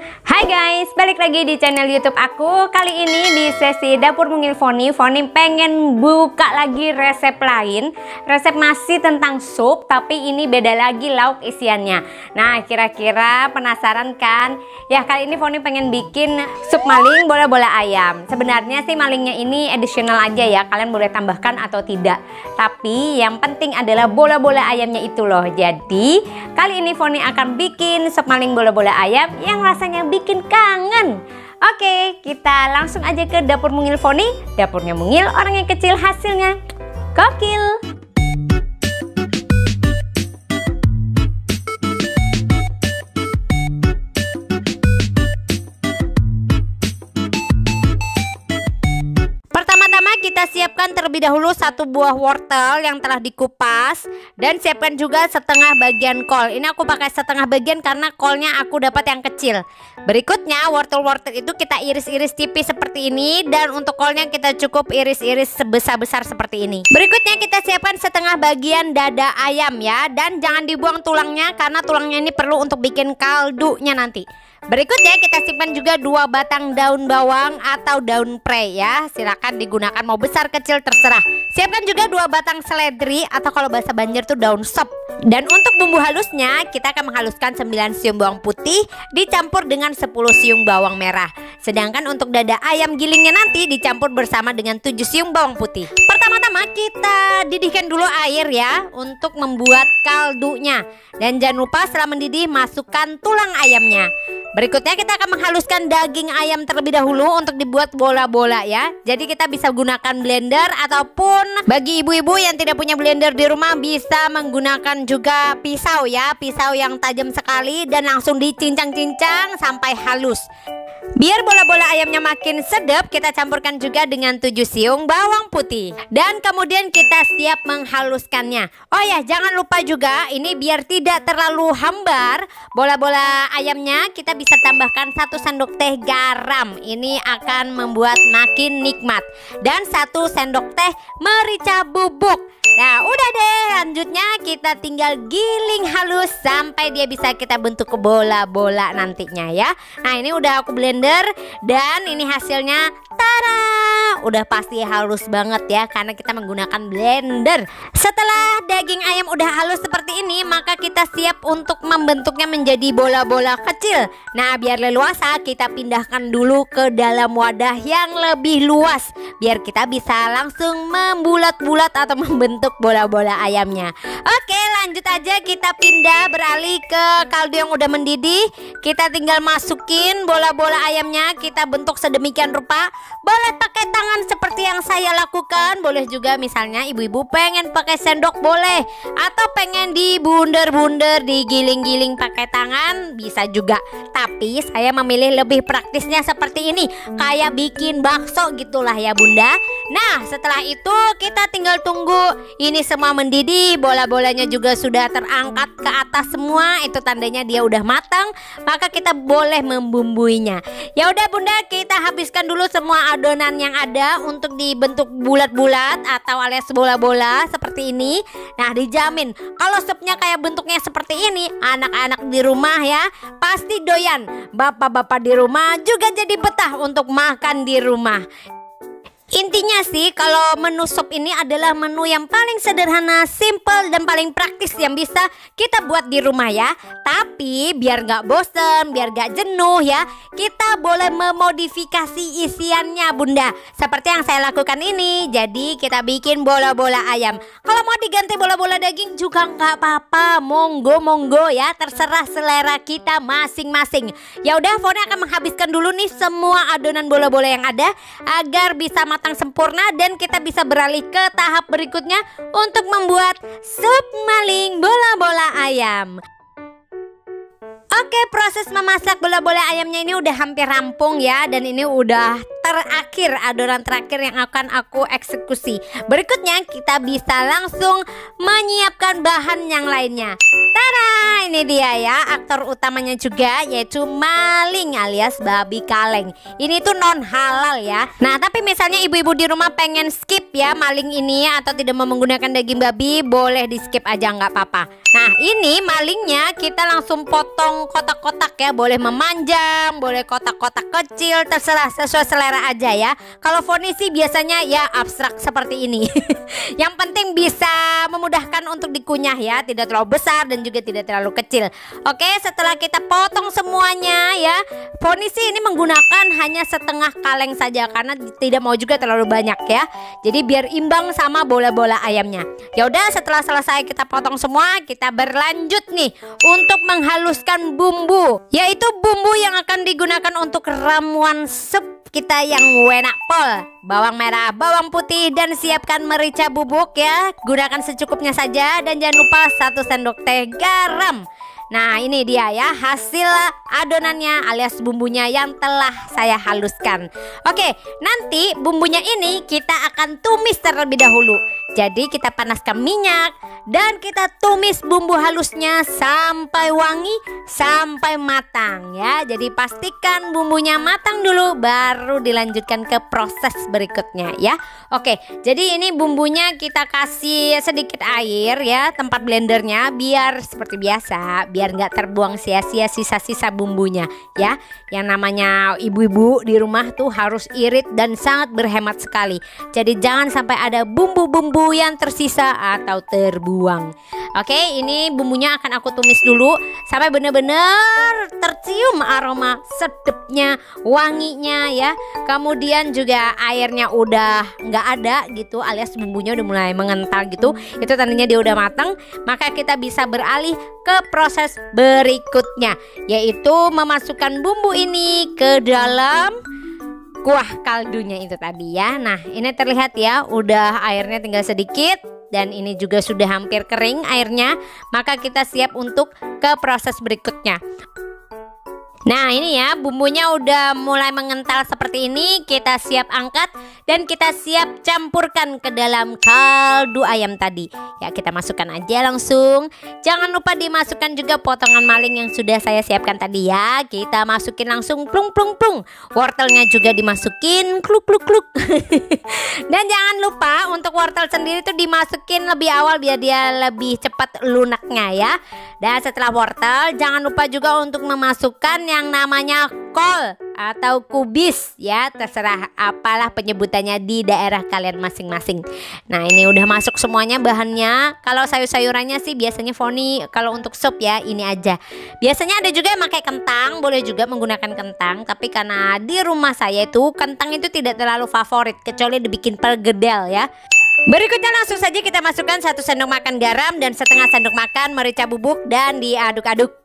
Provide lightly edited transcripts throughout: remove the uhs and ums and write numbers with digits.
Hai guys, balik lagi di channel YouTube aku. Kali ini di sesi Dapur Mungil Foni pengen buka lagi resep lain. Resep masih tentang sup, tapi ini beda lagi lauk isiannya. Nah, kira-kira penasaran kan? Ya, kali ini Foni pengen bikin sup maling bola-bola ayam. Sebenarnya sih malingnya ini additional aja ya, kalian boleh tambahkan atau tidak. Tapi yang penting adalah bola-bola ayamnya itu loh. Jadi, kali ini Foni akan bikin sup maling bola-bola ayam yang rasanya bikin kangen. Oke, kita langsung aja ke Dapur Mungil Foni. Dapurnya mungil, orang yang kecil hasilnya gokil. Kita siapkan terlebih dahulu satu buah wortel yang telah dikupas, dan siapkan juga setengah bagian kol. Ini aku pakai setengah bagian karena kolnya aku dapat yang kecil. Berikutnya wortel-wortel itu kita iris-iris tipis seperti ini, dan untuk kolnya kita cukup iris-iris sebesar-besar seperti ini. Berikutnya kita siapkan setengah bagian dada ayam ya, dan jangan dibuang tulangnya karena tulangnya ini perlu untuk bikin kaldunya nanti. Berikutnya kita simpan juga 2 batang daun bawang atau daun prei ya. Silakan digunakan mau besar kecil terserah. Siapkan juga 2 batang seledri atau kalau bahasa Banjar tuh daun sop. Dan untuk bumbu halusnya kita akan menghaluskan 9 siung bawang putih dicampur dengan 10 siung bawang merah. Sedangkan untuk dada ayam gilingnya nanti dicampur bersama dengan 7 siung bawang putih. Pertama-tama kita didihkan dulu air ya untuk membuat kaldunya. Dan jangan lupa setelah mendidih masukkan tulang ayamnya. Berikutnya kita akan menghaluskan daging ayam terlebih dahulu untuk dibuat bola-bola ya. Jadi kita bisa gunakan blender, ataupun bagi ibu-ibu yang tidak punya blender di rumah bisa menggunakan juga pisau ya. Pisau yang tajam sekali dan langsung dicincang-cincang sampai halus. Biar bola-bola ayamnya makin sedap, kita campurkan juga dengan 7 siung bawang putih. Dan kemudian kita siap menghaluskannya. Oh ya, jangan lupa juga ini biar tidak terlalu hambar, bola-bola ayamnya kita bisa tambahkan 1 sendok teh garam. Ini akan membuat makin nikmat. Dan 1 sendok teh merica bubuk. Nah udah deh, lanjutnya kita tinggal giling halus sampai dia bisa kita bentuk ke bola-bola nantinya ya. Nah ini udah aku blender dan ini hasilnya, tada, udah pasti halus banget ya karena kita menggunakan blender. Setelah daging ayam udah halus seperti ini, maka kita siap untuk membentuknya menjadi bola-bola kecil. Nah biar leluasa kita pindahkan dulu ke dalam wadah yang lebih luas, biar kita bisa langsung membulat-bulat atau membentuk bola-bola ayamnya. Oke, lanjut aja kita pindah beralih ke kaldu yang udah mendidih. Kita tinggal masukin bola-bola ayamnya, kita bentuk sedemikian rupa. Boleh pakai tangan seperti yang saya lakukan, boleh juga misalnya ibu-ibu pengen pakai sendok boleh, atau pengen dibunder-bunder, digiling-giling pakai tangan bisa juga. Tapi saya memilih lebih praktisnya seperti ini, kayak bikin bakso gitulah ya bunda. Nah setelah itu kita tinggal tunggu ini semua mendidih, bola-bolanya juga sudah terangkat ke atas semua, itu tandanya dia udah matang, maka kita boleh membumbuinya. Ya udah bunda, kita habiskan dulu semua adonan yang ada untuk dibentuk bulat-bulat atau alias bola-bola seperti ini. Nah dijamin kalau supnya kayak bentuknya seperti ini, anak-anak di rumah ya pasti doyan. Bapak-bapak di rumah juga jadi betah untuk makan di rumah. Intinya sih kalau menu sup ini adalah menu yang paling sederhana, simple, dan paling praktis yang bisa kita buat di rumah ya. Tapi biar gak bosen, biar gak jenuh ya, kita boleh memodifikasi isiannya bunda. Seperti yang saya lakukan ini. Jadi kita bikin bola-bola ayam. Kalau mau diganti bola-bola daging juga gak apa-apa, monggo ya, terserah selera kita masing-masing. Ya udah, Foni akan menghabiskan dulu nih semua adonan bola-bola yang ada agar bisa matang sempurna, dan kita bisa beralih ke tahap berikutnya untuk membuat sup maling bola-bola ayam. Oke, proses memasak bola-bola ayamnya ini udah hampir rampung ya, dan ini udah terakhir, adonan terakhir yang akan aku eksekusi. Berikutnya kita bisa langsung menyiapkan bahan yang lainnya. Tada, ini dia ya aktor utamanya juga, yaitu maling alias babi kaleng. Ini tuh non halal ya. Nah tapi misalnya ibu-ibu di rumah pengen skip ya maling ini atau tidak mau menggunakan daging babi, boleh di skip aja nggak apa-apa. Nah ini malingnya kita langsung potong kotak-kotak ya, boleh memanjang, boleh kotak-kotak kecil, terserah sesuai selera aja ya. Kalau Foni sih biasanya ya abstrak seperti ini. Yang penting bisa memudahkan untuk dikunyah ya, tidak terlalu besar dan juga tidak terlalu kecil. Oke, setelah kita potong semuanya ya, Foni sih ini menggunakan hanya setengah kaleng saja karena tidak mau juga terlalu banyak ya. Jadi biar imbang sama bola-bola ayamnya. Ya udah, setelah selesai kita potong semua, kita berlanjut nih untuk menghaluskan bumbu, yaitu bumbu yang akan digunakan untuk ramuan sup kita yang enak pol. Bawang merah, bawang putih, dan siapkan merica bubuk ya. Gunakan secukupnya saja dan jangan lupa 1 sendok teh garam. Nah ini dia ya hasil adonannya alias bumbunya yang telah saya haluskan. Oke, nanti bumbunya ini kita akan tumis terlebih dahulu. Jadi kita panaskan minyak dan kita tumis bumbu halusnya sampai wangi, sampai matang ya. Jadi pastikan bumbunya matang dulu baru dilanjutkan ke proses berikutnya ya. Oke, jadi ini bumbunya kita kasih sedikit air ya, tempat blendernya biar seperti biasa, biar nggak terbuang sia-sia sisa-sisa bumbunya ya. Yang namanya ibu-ibu di rumah tuh harus irit dan sangat berhemat sekali. Jadi jangan sampai ada bumbu-bumbu yang tersisa atau terbuang. Oke, ini bumbunya akan aku tumis dulu sampai benar-benar tercium aroma sedapnya, wanginya ya. Kemudian juga airnya udah nggak ada gitu, alias bumbunya udah mulai mengental gitu. Itu tandanya dia udah matang. Maka kita bisa beralih ke proses berikutnya, yaitu memasukkan bumbu ini ke dalam kuah kaldunya itu tadi ya. Nah ini terlihat ya, udah airnya tinggal sedikit dan ini juga sudah hampir kering airnya. Maka kita siap untuk ke proses berikutnya. Nah ini ya bumbunya udah mulai mengental seperti ini. Kita siap angkat dan kita siap campurkan ke dalam kaldu ayam tadi. Ya kita masukkan aja langsung. Jangan lupa dimasukkan juga potongan maling yang sudah saya siapkan tadi ya. Kita masukin langsung plung plung plung. Wortelnya juga dimasukin kluk kluk kluk. Dan jangan lupa untuk wortel sendiri tuh dimasukin lebih awal biar dia lebih cepat lunaknya ya. Dan setelah wortel jangan lupa juga untuk memasukkan yang namanya kol atau kubis ya, terserah apalah penyebutannya di daerah kalian masing-masing. Nah ini udah masuk semuanya bahannya. Kalau sayur-sayurannya sih biasanya Foni kalau untuk sup ya ini aja. Biasanya ada juga yang pakai kentang, boleh juga menggunakan kentang. Tapi karena di rumah saya itu kentang itu tidak terlalu favorit kecuali dibikin pergedel ya. Berikutnya langsung saja kita masukkan 1 sendok makan garam dan setengah sendok makan merica bubuk dan diaduk-aduk.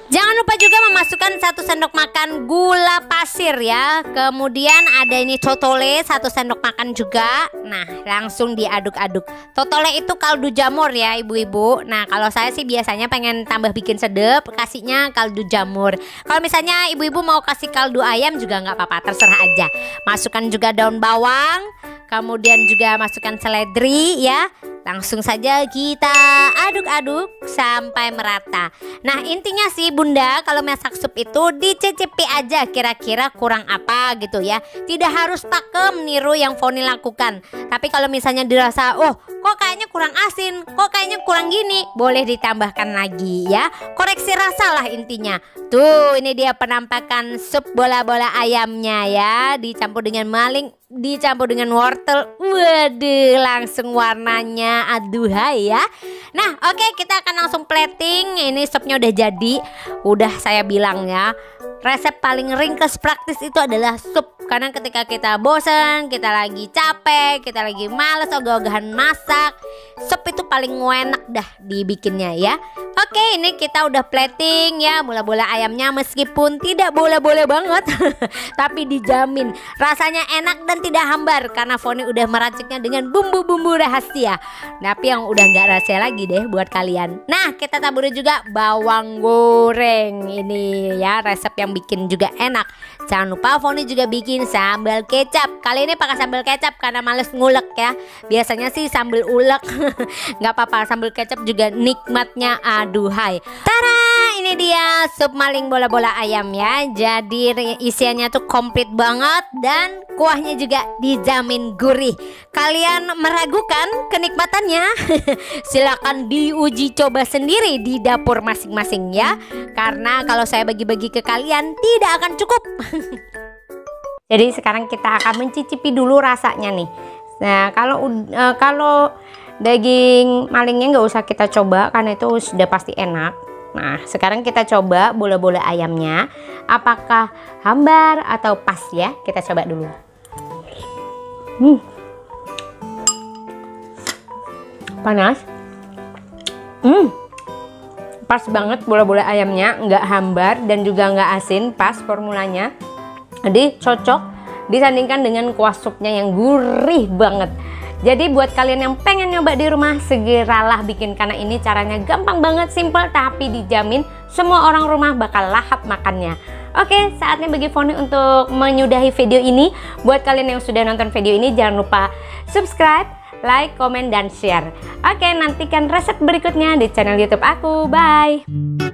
Jangan lupa juga memasukkan 1 sendok makan gula pasir ya. Kemudian ada ini totole 1 sendok makan juga. Nah langsung diaduk-aduk. Totole itu kaldu jamur ya ibu-ibu. Nah kalau saya sih biasanya pengen tambah bikin sedep, kasihnya kaldu jamur. Kalau misalnya ibu-ibu mau kasih kaldu ayam juga nggak apa-apa, terserah aja. Masukkan juga daun bawang. Kemudian juga masukkan seledri ya. Langsung saja kita aduk-aduk sampai merata. Nah intinya sih bunda, kalau masak sup itu dicicipi aja kira-kira kurang apa gitu ya. Tidak harus pakem niru yang Foni lakukan. Tapi kalau misalnya dirasa oh kok kayaknya kurang asin, kok kayaknya kurang gini, boleh ditambahkan lagi ya. Koreksi rasa lah intinya. Tuh ini dia penampakan sup bola-bola ayamnya ya. Dicampur dengan maling, dicampur dengan wortel. Waduh langsung warnanya aduhai ya. Nah oke, kita akan langsung plating. Ini supnya udah jadi. Udah saya bilang ya, resep paling ringkas praktis itu adalah sup karena ketika kita bosan, kita lagi capek, kita lagi males ogah-ogahan masak, sup itu paling enak dah dibikinnya ya. Oke, ini kita udah plating ya bola-bola ayamnya, meskipun tidak bola-bola banget tapi dijamin rasanya enak dan tidak hambar karena Foni udah meraciknya dengan bumbu-bumbu rahasia. Tapi yang udah nggak rahasia lagi deh buat kalian. Nah, kita taburi juga bawang goreng. Ini ya resep yang bikin juga enak. Jangan lupa Foni juga bikin sambal kecap. Kali ini pakai sambal kecap karena males ngulek ya. Biasanya sih sambal ulek. Nggak apa-apa, sambal kecap juga nikmatnya aduhai. Tara, ini dia sup maling bola-bola ayam ya. Jadi isiannya tuh komplit banget dan kuahnya juga dijamin gurih. Kalian meragukan kenikmatannya? Silakan diuji coba sendiri di dapur masing-masing ya. Karena kalau saya bagi-bagi ke kalian tidak akan cukup. Jadi sekarang kita akan mencicipi dulu rasanya nih. Nah, kalau daging malingnya nggak usah kita coba karena itu sudah pasti enak. Nah, sekarang kita coba bola-bola ayamnya. Apakah hambar atau pas ya? Kita coba dulu. Panas. Pas banget bola-bola ayamnya, nggak hambar dan juga nggak asin, pas formulanya. Jadi cocok disandingkan dengan kuah supnya yang gurih banget. Jadi buat kalian yang pengen nyoba di rumah, segeralah bikin karena ini caranya gampang banget, simple tapi dijamin semua orang rumah bakal lahap makannya. Oke, saatnya bagi Foni untuk menyudahi video ini. Buat kalian yang sudah nonton video ini, jangan lupa subscribe, like, komen, dan share. Oke, nantikan resep berikutnya di channel YouTube aku. Bye!